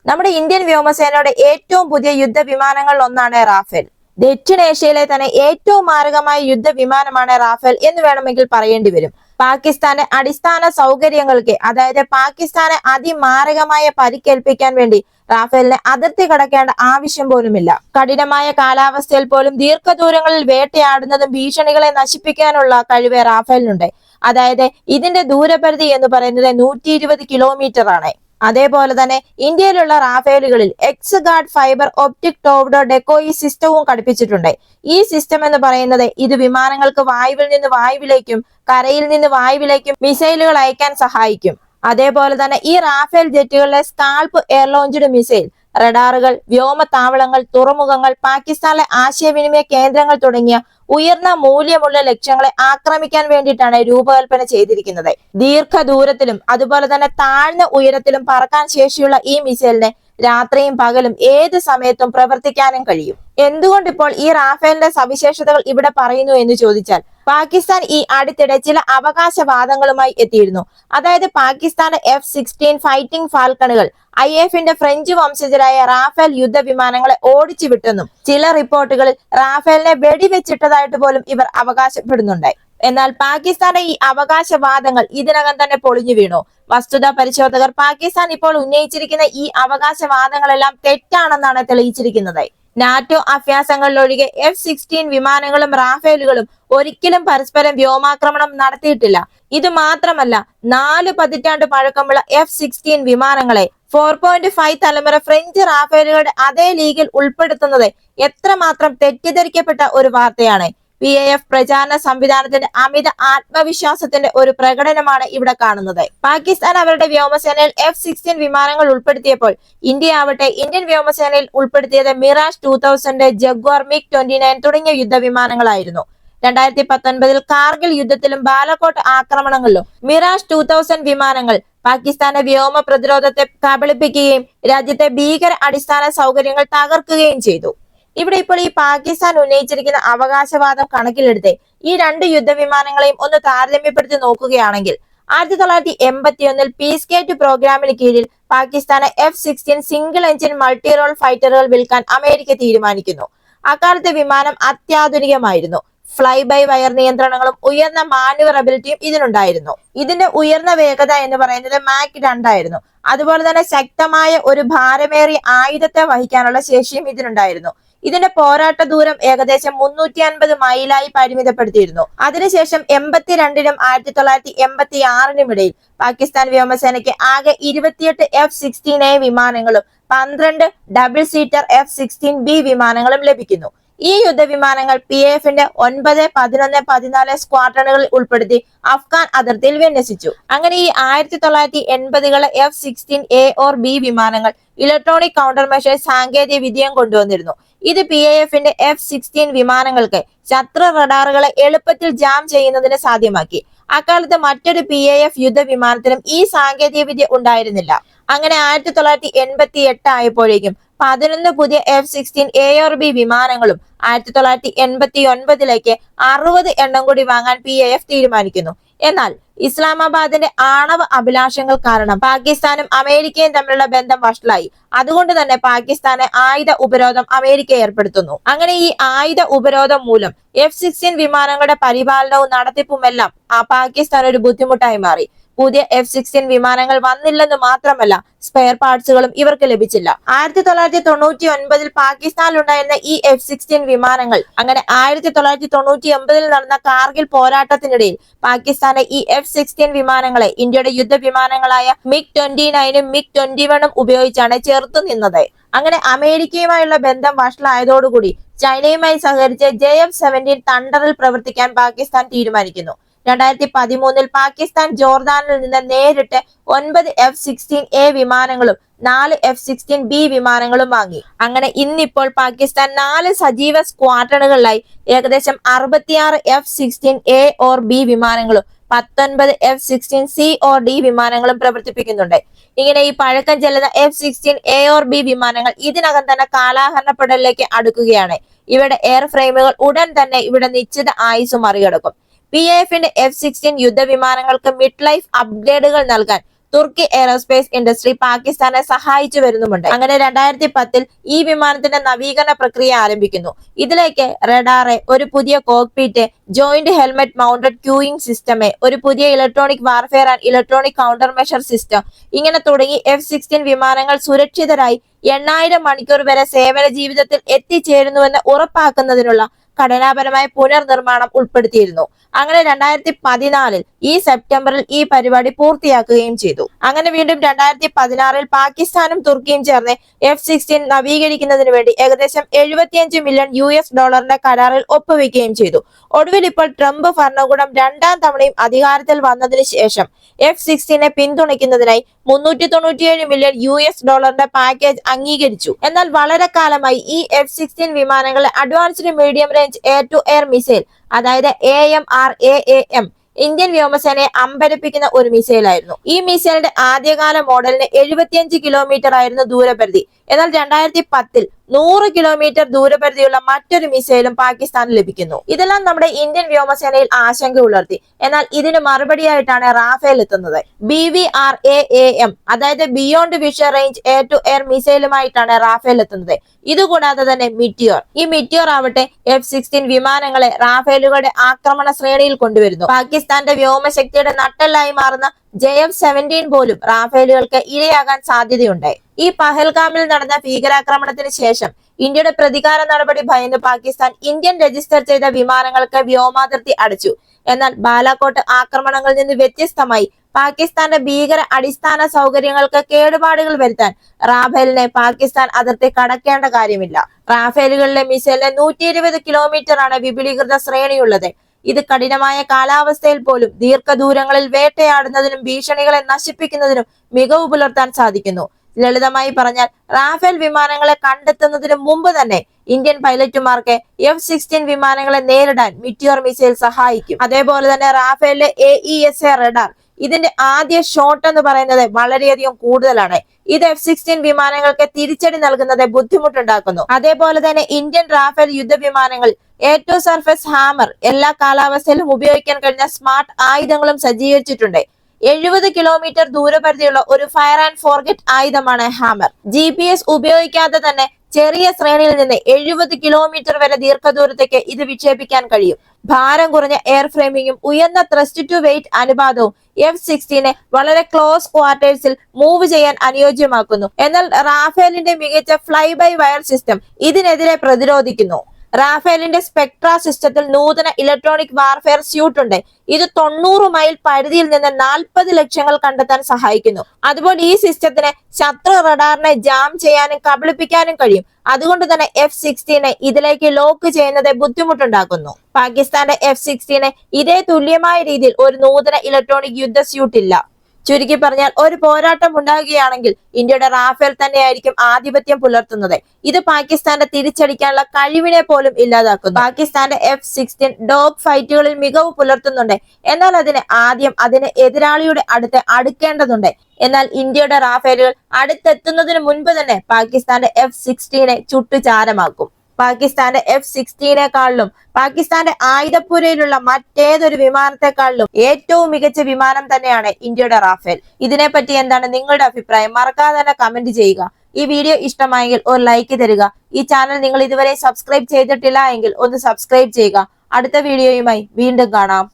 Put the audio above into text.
നമ്മുടെ ഇന്ത്യൻ വ്യോമസേനയുടെ ഏറ്റവും പുതിയ യുദ്ധവിമാനങ്ങളിൽ ഒന്നാണ് റാഫേൽ. ദക്ഷിണേഷ്യയിലെ തന്നെ ഏറ്റവും മാരകമായ യുദ്ധവിമാനമാണ് റാഫേൽ എന്ന് വേണമെങ്കിൽ പറയേണ്ടി വരും. പാകിസ്ഥാന്റെ അടിസ്ഥാന സൗകര്യങ്ങൾക്ക്, അതായത് പാകിസ്ഥാനെ അതിമാരകമായ പരിക്കേൽപ്പിക്കാൻ വേണ്ടി റാഫേലിനെ അതിർത്തി കടക്കേണ്ട ആവശ്യം പോലുമില്ല. കഠിനമായ കാലാവസ്ഥയിൽ പോലും ദീർഘദൂരങ്ങളിൽ വേട്ടയാടുന്നതും ഭീഷണികളെ നശിപ്പിക്കാനുള്ള കഴിവ് റാഫേലിനുണ്ട്. അതായത് ഇതിന്റെ ദൂരപരിധി എന്ന് പറയുന്നത് 120 കിലോമീറ്റർ ആണ്. അതേപോലെ തന്നെ ഇന്ത്യയിലുള്ള റാഫേലുകളിൽ X guard fibre optic torpedo decoy സിസ്റ്റവും ഘടിപ്പിച്ചിട്ടുണ്ട്. ഈ സിസ്റ്റം എന്ന് പറയുന്നത് ഇത് വിമാനങ്ങൾക്ക് വായുവിൽ നിന്ന് വായുവിലേക്കും കരയിൽ നിന്ന് വായുവിലേക്കും മിസൈലുകൾ അയക്കാൻ സഹായിക്കും. അതേപോലെ തന്നെ ഈ റാഫേൽ ജെറ്റുകളിലെ സ്കാൾപ്പ് എയർ ലോഞ്ച്ഡ് മിസൈൽ, റഡാറുകൾ, വ്യോമത്താവളങ്ങൾ, തുറമുഖങ്ങൾ, പാകിസ്ഥാനിലെ ആശയവിനിമയ കേന്ദ്രങ്ങൾ തുടങ്ങിയ ഉയർന്ന മൂല്യമുള്ള ലക്ഷ്യങ്ങളെ ആക്രമിക്കാൻ വേണ്ടിയിട്ടാണ് രൂപകൽപ്പന ചെയ്തിരിക്കുന്നത്. ദീർഘദൂരത്തിലും അതുപോലെ തന്നെ താഴ്ന്ന ഉയരത്തിലും പറക്കാൻ ശേഷിയുള്ള ഈ മിസൈലിനെ രാത്രിയും പകലും ഏത് സമയത്തും പ്രവർത്തിക്കാനും കഴിയും. എന്തുകൊണ്ട് ഇപ്പോൾ ഈ റാഫേലിന്റെ സവിശേഷതകൾ ഇവിടെ പറയുന്നു എന്ന് ചോദിച്ചാൽ, പാകിസ്ഥാൻ ഈ അടുത്തിടെ ചില അവകാശവാദങ്ങളുമായി എത്തിയിരുന്നു. അതായത് പാകിസ്ഥാന്റെ F-16 ഫൈറ്റിംഗ് ഫാൽക്കണുകൾ IAFന്റെ ഫ്രഞ്ച് വംശജരായ റാഫേൽ യുദ്ധവിമാനങ്ങളെ ഓടിച്ചു വിട്ടെന്നും ചില റിപ്പോർട്ടുകളിൽ റാഫേലിനെ വെടിവെച്ചിട്ടതായിട്ട് പോലും ഇവർ അവകാശപ്പെടുന്നുണ്ട്. എന്നാൽ പാകിസ്ഥാന്റെ ഈ അവകാശവാദങ്ങൾ ഇതിനകം തന്നെ പൊളിഞ്ഞു വീണു. വസ്തുതാ പരിശോധകർ പാകിസ്ഥാൻ ഇപ്പോൾ ഉന്നയിച്ചിരിക്കുന്ന ഈ അവകാശവാദങ്ങളെല്ലാം തെറ്റാണെന്നാണ് തെളിയിച്ചിരിക്കുന്നത്. നാറ്റോ അഭ്യാസങ്ങളിലൊഴികെ F-16 വിമാനങ്ങളും റാഫേലുകളും ഒരിക്കലും പരസ്പരം വ്യോമാക്രമണം നടത്തിയിട്ടില്ല. ഇത് മാത്രമല്ല, 4 പതിറ്റാണ്ട് പഴക്കമുള്ള F-16 വിമാനങ്ങളെ 4.5 തലമുറ ഫ്രഞ്ച് റാഫേലുകളുടെ അതേ ലീഗിൽ ഉൾപ്പെടുത്തുന്നത് എത്രമാത്രം തെറ്റിദ്ധരിക്കപ്പെട്ട ഒരു വാർത്തയാണ്. PAF പ്രചാരണ സംവിധാനത്തിന്റെ അമിത ആത്മവിശ്വാസത്തിന്റെ ഒരു പ്രകടനമാണ് ഇവിടെ കാണുന്നത്. പാകിസ്ഥാൻ അവരുടെ വ്യോമസേനയിൽ F-16 വിമാനങ്ങൾ ഉൾപ്പെടുത്തിയപ്പോൾ ഇന്ത്യ ആവട്ടെ ഇന്ത്യൻ വ്യോമസേനയിൽ ഉൾപ്പെടുത്തിയത് മിറാഷ് 2000, ജഗ്വാർ, MiG-29 തുടങ്ങിയ യുദ്ധവിമാനങ്ങളായിരുന്നു. 2019 കാർഗിൽ യുദ്ധത്തിലും ബാലക്കോട്ട് ആക്രമണങ്ങളിലും മിറാഷ് 2000 വിമാനങ്ങൾ പാകിസ്ഥാന്റെ വ്യോമ പ്രതിരോധത്തെ കബളിപ്പിക്കുകയും രാജ്യത്തെ ഭീകര അടിസ്ഥാന സൗകര്യങ്ങൾ തകർക്കുകയും ചെയ്തു. ഇവിടെ ഇപ്പോൾ ഈ പാകിസ്ഥാൻ ഉന്നയിച്ചിരിക്കുന്ന അവകാശവാദം കണക്കിലെടുത്ത് ഈ 2 യുദ്ധവിമാനങ്ങളെയും ഒന്ന് താരതമ്യപ്പെടുത്തി നോക്കുകയാണെങ്കിൽ, 1981 പീസ് ഗേറ്റ് പ്രോഗ്രാമിന് കീഴിൽ പാകിസ്ഥാന് F-16 single engine multi role ഫൈറ്ററുകൾ വിൽക്കാൻ അമേരിക്ക തീരുമാനിക്കുന്നു. അക്കാലത്തെ വിമാനം അത്യാധുനികമായിരുന്നു. ഫ്ലൈ ബൈ വയർ നിയന്ത്രണങ്ങളും ഉയർന്ന മാനുവറബിലിറ്റിയും ഇതിനുണ്ടായിരുന്നു. ഇതിന്റെ ഉയർന്ന വേഗത എന്ന് പറയുന്നത് മാക് 2 ആയിരുന്നു. അതുപോലെ തന്നെ ശക്തമായ ഒരു ഭാരമേറിയ ആയുധത്തെ വഹിക്കാനുള്ള ശേഷിയും ഇതിനുണ്ടായിരുന്നു. ഇതിന്റെ പോരാട്ട ദൂരം ഏകദേശം 350 മൈലായി പരിമിതപ്പെടുത്തിയിരുന്നു. അതിനുശേഷം 82നും 1986നും ഇടയിൽ പാകിസ്ഥാൻ വ്യോമസേനയ്ക്ക് ആകെ 28 F-16A വിമാനങ്ങളും 12 ഡബിൾ സീറ്റർ F-16B വിമാനങ്ങളും ലഭിക്കുന്നു. ഈ യുദ്ധവിമാനങ്ങൾ PAFന്റെ 9, 11, 14 സ്ക്വാഡ്രണുകളിൽ ഉൾപ്പെടുത്തി അഫ്ഗാൻ അതിർത്തിയിൽ വിന്യസിച്ചു. അങ്ങനെ ഈ 1980കളെ F-16A-B വിമാനങ്ങൾ ഇലക്ട്രോണിക് കൗണ്ടർ മെഷർ സാങ്കേതിക വിദ്യയും കൊണ്ടുവന്നിരുന്നു. ഇത് PAFന്റെ F-16 വിമാനങ്ങൾക്ക് ശത്രു റഡാറുകളെ എളുപ്പത്തിൽ ജാം ചെയ്യുന്നതിന് സാധ്യമാക്കി. അക്കാലത്ത് മറ്റൊരു PAF യുദ്ധവിമാനത്തിനും ഈ സാങ്കേതിക വിദ്യ ഉണ്ടായിരുന്നില്ല. അങ്ങനെ 1988 ആയപ്പോഴേക്കും 11 പുതിയ F-16A-B വിമാനങ്ങളും 1989ലേക്ക് 60 എണ്ണം കൂടി വാങ്ങാൻ PAF തീരുമാനിക്കുന്നു. എന്നാൽ ഇസ്ലാമാബാദിന്റെ ആണവ അഭിലാഷങ്ങൾ കാരണം പാകിസ്ഥാനും അമേരിക്കയും തമ്മിലുള്ള ബന്ധം വഷളായി. അതുകൊണ്ട് തന്നെ പാകിസ്ഥാന് ആയുധ ഉപരോധം അമേരിക്ക ഏർപ്പെടുത്തുന്നു. അങ്ങനെ ഈ ആയുധ ഉപരോധം മൂലം F-16 വിമാനങ്ങളുടെ പരിപാലനവും നടത്തിപ്പുമെല്ലാം പാകിസ്ഥാൻ ഒരു ബുദ്ധിമുട്ടായി മാറി. പുതിയ F-16 വിമാനങ്ങൾ വന്നില്ലെന്ന് മാത്രമല്ല, സ്പെയർ പാർട്സുകളും ഇവർക്ക് ലഭിച്ചില്ല. 1999 പാകിസ്ഥാനിലുണ്ടായിരുന്ന ഈ F-16 വിമാനങ്ങൾ അങ്ങനെ 1999 നടന്ന കാർഗിൽ പോരാട്ടത്തിനിടയിൽ പാകിസ്ഥാന്റെ ഈ F-16 വിമാനങ്ങളെ ഇന്ത്യയുടെ യുദ്ധവിമാനങ്ങളായ MiG-29ഉം MiG-21ഉം ഉപയോഗിച്ചാണ് ചെറുത്തു നിന്നത്. അങ്ങനെ അമേരിക്കയുമായുള്ള ബന്ധം വഷളായതോടുകൂടി ചൈനയുമായി സഹകരിച്ച് JF-17 തണ്ടറിൽ പ്രവർത്തിക്കാൻ പാകിസ്ഥാൻ തീരുമാനിക്കുന്നു. 2013 പാകിസ്ഥാൻ ജോർദാനിൽ നിന്ന് നേരിട്ട് 9 F-16A വിമാനങ്ങളും 4 F-16B വിമാനങ്ങളും വാങ്ങി. അങ്ങനെ ഇന്നിപ്പോൾ പാകിസ്ഥാൻ 4 സജീവ സ്ക്വാഡ്രണുകളിലായി ഏകദേശം 66 F-16A-B വിമാനങ്ങളും 19 F-16C-D വിമാനങ്ങളും പ്രവർത്തിപ്പിക്കുന്നുണ്ട്. ഇങ്ങനെ ഈ പഴക്കം ചെല്ലുന്ന F-16A-B വിമാനങ്ങൾ ഇതിനകം തന്നെ കാലാഹരണപ്പെടലിലേക്ക് അടുക്കുകയാണ്. ഇവയുടെ എയർ ഫ്രെയിമുകൾ ഉടൻ തന്നെ ഇവിടെ നിശ്ചിത ആയുസ് മറികടക്കും. PAFന്റെ F-16 യുദ്ധവിമാനങ്ങൾക്ക് മിഡ് ലൈഫ് അപ്ഗ്രേഡുകൾ നൽകാൻ തുർക്കി എയറോസ്പേസ് ഇൻഡസ്ട്രി പാകിസ്ഥാനെ സഹായിച്ചു വരുന്നുമുണ്ട്. അങ്ങനെ 2010 ഈ വിമാനത്തിന്റെ നവീകരണ പ്രക്രിയ ആരംഭിക്കുന്നു. ഇതിലേക്ക് റഡാറെ, ഒരു പുതിയ cockpit, joint helmet mounted queuing system, ഒരു പുതിയ electronic warfare and electronic counter measure system, ഇങ്ങനെ തുടങ്ങി F-16 വിമാനങ്ങൾ സുരക്ഷിതരായി 8000 മണിക്കൂർ വരെ സേവന ജീവിതത്തിൽ എത്തിച്ചേരുന്നുവെന്ന് ഉറപ്പാക്കുന്നതിനുള്ള ഘടനാപരമായ പുനർനിർമ്മാണം ഉൾപ്പെടുത്തിയിരുന്നു. അങ്ങനെ 2014 ഈ സെപ്റ്റംബറിൽ ഈ പരിപാടി പൂർത്തിയാക്കുകയും ചെയ്തു. അങ്ങനെ വീണ്ടും 2016 പാകിസ്ഥാനും തുർക്കിയും ചേർന്ന് F-16 നവീകരിക്കുന്നതിന് വേണ്ടി ഏകദേശം $75 മില്യൺ കരാറിൽ ഒപ്പുവെക്കുകയും ചെയ്തു. ഒടുവിൽ ഇപ്പോൾ ട്രംപ് ഭരണകൂടം രണ്ടാം തവണയും അധികാരത്തിൽ വന്നതിന് ശേഷം F-16 പിന്തുണയ്ക്കുന്നതിനായി $397 മില്യൺ പാക്കേജ് അംഗീകരിച്ചു. എന്നാൽ വളരെ കാലമായി ഈ F-16 വിമാനങ്ങളെ advanced medium range air to air missile, അതായത് AMRAAM, ഇന്ത്യൻ വ്യോമസേനയെ അമ്പരപ്പിക്കുന്ന ഒരു മിസൈലായിരുന്നു. ഈ മിസൈലിന്റെ ആദ്യകാല മോഡലിന് 75 കിലോമീറ്റർ ആയിരുന്നു ദൂരപരിധി. എന്നാൽ 2010 100 കിലോമീറ്റർ ദൂരപരിധിയുള്ള മറ്റൊരു മിസൈലും പാകിസ്ഥാന് ലഭിക്കുന്നു. ഇതെല്ലാം നമ്മുടെ ഇന്ത്യൻ വ്യോമസേനയിൽ ആശങ്ക ഉണർത്തി. എന്നാൽ ഇതിന് മറുപടിയായിട്ടാണ് റാഫേൽ എത്തുന്നത്. BVRAAM, അതായത് beyond visual range air to air മിസൈലുമായിട്ടാണ് റാഫേൽ എത്തുന്നത്. ഇതുകൂടാതെ തന്നെ മിറ്റിയോർ. ഈ മിറ്റിയോർ ആവട്ടെ F-16 വിമാനങ്ങളെ റാഫേലുകളുടെ ആക്രമണ ശ്രേണിയിൽ കൊണ്ടുവരുന്നു. പാകിസ്ഥാന്റെ വ്യോമശക്തിയുടെ നട്ടെല്ലായി മാറുന്ന JF-17 പോലും റാഫേലുകൾക്ക് ഇരയാകാൻ സാധ്യതയുണ്ട്. ഈ പഹൽഗാമിൽ നടന്ന ഭീകരാക്രമണത്തിന് ശേഷം ഇന്ത്യയുടെ പ്രതികാര നടപടി ഭയന്ന് പാകിസ്ഥാൻ ഇന്ത്യൻ രജിസ്റ്റർ ചെയ്ത വിമാനങ്ങൾക്ക് വ്യോമാതിർത്തി അടച്ചു. എന്നാൽ ബാലാകോട്ട് ആക്രമണങ്ങളിൽ നിന്ന് വ്യത്യസ്തമായി പാകിസ്ഥാന്റെ ഭീകര അടിസ്ഥാന സൗകര്യങ്ങൾക്ക് കേടുപാടുകൾ വരുത്താൻ റാഫേലിനെ പാകിസ്ഥാൻ അതിർത്തി കടക്കേണ്ട കാര്യമില്ല. റാഫേലുകളിലെ മിസൈലിന് 120 കിലോമീറ്റർ ആണ് വിപുലീകൃത ശ്രേണിയുള്ളത്. ഇത് കഠിനമായ കാലാവസ്ഥയിൽ പോലും ദീർഘദൂരങ്ങളിൽ വേട്ടയാടുന്നതിനും ഭീഷണികളെ നശിപ്പിക്കുന്നതിനും മികവ് പുലർത്താൻ സാധിക്കുന്നു. ലളിതമായി പറഞ്ഞാൽ റാഫേൽ വിമാനങ്ങളെ കണ്ടെത്തുന്നതിന് മുമ്പ് തന്നെ ഇന്ത്യൻ പൈലറ്റുമാർക്ക് F-16 വിമാനങ്ങളെ നേരിടാൻ മിറ്റിയോർ മിസൈൽ സഹായിക്കും. അതേപോലെ തന്നെ റാഫേലിലെ AESA റഡാർ, ഇതിന്റെ ആദ്യ ഷോട്ട് എന്ന് പറയുന്നത് വളരെയധികം കൂടുതലാണ്. ഇത് F-16 വിമാനങ്ങൾക്ക് തിരിച്ചടി നൽകുന്നത് ബുദ്ധിമുട്ടുണ്ടാക്കുന്നു. അതേപോലെ തന്നെ ഇന്ത്യൻ റാഫേൽ യുദ്ധവിമാനങ്ങൾ എയർ ടു സർഫസ് ഹാമർ, എല്ലാ കാലാവസ്ഥയിലും ഉപയോഗിക്കാൻ കഴിഞ്ഞ സ്മാർട്ട് ആയുധങ്ങളും സജ്ജീകരിച്ചിട്ടുണ്ട്. 70 കിലോമീറ്റർ ദൂരപരിധിയുള്ള ഒരു ഫയർ ആൻഡ് ഫോർഗെറ്റ് ആയുധമാണ് ഹാമർ. GPS ഉപയോഗിക്കാതെ തന്നെ ചെറിയ ശ്രേണിയിൽ നിന്ന് 70 കിലോമീറ്റർ വരെ ദീർഘദൂരത്തേക്ക് ഇത് വിക്ഷേപിക്കാൻ കഴിയും. ഭാരം കുറഞ്ഞ എയർ ഫ്രെയിമിങ്ങും ഉയർന്ന ത്രസ്റ്റ് ടു വെയിറ്റ് അനുപാതവും F-16 വളരെ ക്ലോസ് ക്വാർട്ടേഴ്സിൽ മൂവ് ചെയ്യാൻ അനുയോജ്യമാക്കുന്നു. എന്നാൽ റാഫേലിന്റെ മികച്ച ഫ്ലൈ ബൈ വയർ സിസ്റ്റം ഇതിനെതിരെ പ്രതിരോധിക്കുന്നു. റാഫേലിന്റെ സ്പെക്ട്ര സിസ്റ്റത്തിൽ നൂതന ഇലക്ട്രോണിക് വാർഫെയർ സ്യൂട്ട് ഉണ്ട്. ഇത് 90 മൈൽ പരിധിയിൽ നിന്ന് 40 ലക്ഷ്യങ്ങൾ കണ്ടെത്താൻ സഹായിക്കുന്നു. അതുപോലെ ഈ സിസ്റ്റത്തിന് ശത്രു റഡാറിനെ ജാം ചെയ്യാനും കബളിപ്പിക്കാനും കഴിയും. അതുകൊണ്ട് തന്നെ F-16 ഇതിലേക്ക് ലോക്ക് ചെയ്യുന്നത് ബുദ്ധിമുട്ടുണ്ടാക്കുന്നു. പാകിസ്ഥാന്റെ F-16 ഇതേ തുല്യമായ രീതിയിൽ ഒരു നൂതന ഇലക്ട്രോണിക് യുദ്ധ സ്യൂട്ട് ഇല്ല. ചുരുക്കി പറഞ്ഞാൽ ഒരു പോരാട്ടം ഉണ്ടാകുകയാണെങ്കിൽ ഇന്ത്യയുടെ റാഫേൽ തന്നെയായിരിക്കും ആധിപത്യം പുലർത്തുന്നത്. ഇത് പാകിസ്ഥാന്റെ തിരിച്ചടിക്കാനുള്ള കഴിവിനെ പോലും ഇല്ലാതാക്കുന്നു. പാകിസ്ഥാന്റെ F-16 ഡോഗ് ഫൈറ്റുകളിൽ മികവ് പുലർത്തുന്നുണ്ട്. എന്നാൽ അതിന് എതിരാളിയുടെ അടുക്കേണ്ടതുണ്ട്. എന്നാൽ ഇന്ത്യയുടെ റാഫേലുകൾ അടുത്തെത്തുന്നതിന് മുൻപ് തന്നെ പാകിസ്ഥാന്റെ F-16 ചുട്ടുചാരമാക്കും. പാകിസ്ഥാന്റെ F-16 പാകിസ്ഥാന്റെ ആയുധപ്പുരയിലുള്ള മറ്റേതൊരു വിമാനത്തെക്കാളിലും ഏറ്റവും മികച്ച വിമാനം തന്നെയാണ് ഇന്ത്യയുടെ റാഫേൽ. ഇതിനെപ്പറ്റി എന്താണ് നിങ്ങളുടെ അഭിപ്രായം? മറക്കാതെ തന്നെ കമന്റ് ചെയ്യുക. ഈ വീഡിയോ ഇഷ്ടമായെങ്കിൽ ഒരു ലൈക്ക് തരിക. ഈ ചാനൽ നിങ്ങൾ ഇതുവരെ സബ്സ്ക്രൈബ് ചെയ്തിട്ടില്ല എങ്കിൽ ഒന്ന് സബ്സ്ക്രൈബ് ചെയ്യുക. അടുത്ത വീഡിയോയുമായി വീണ്ടും കാണാം.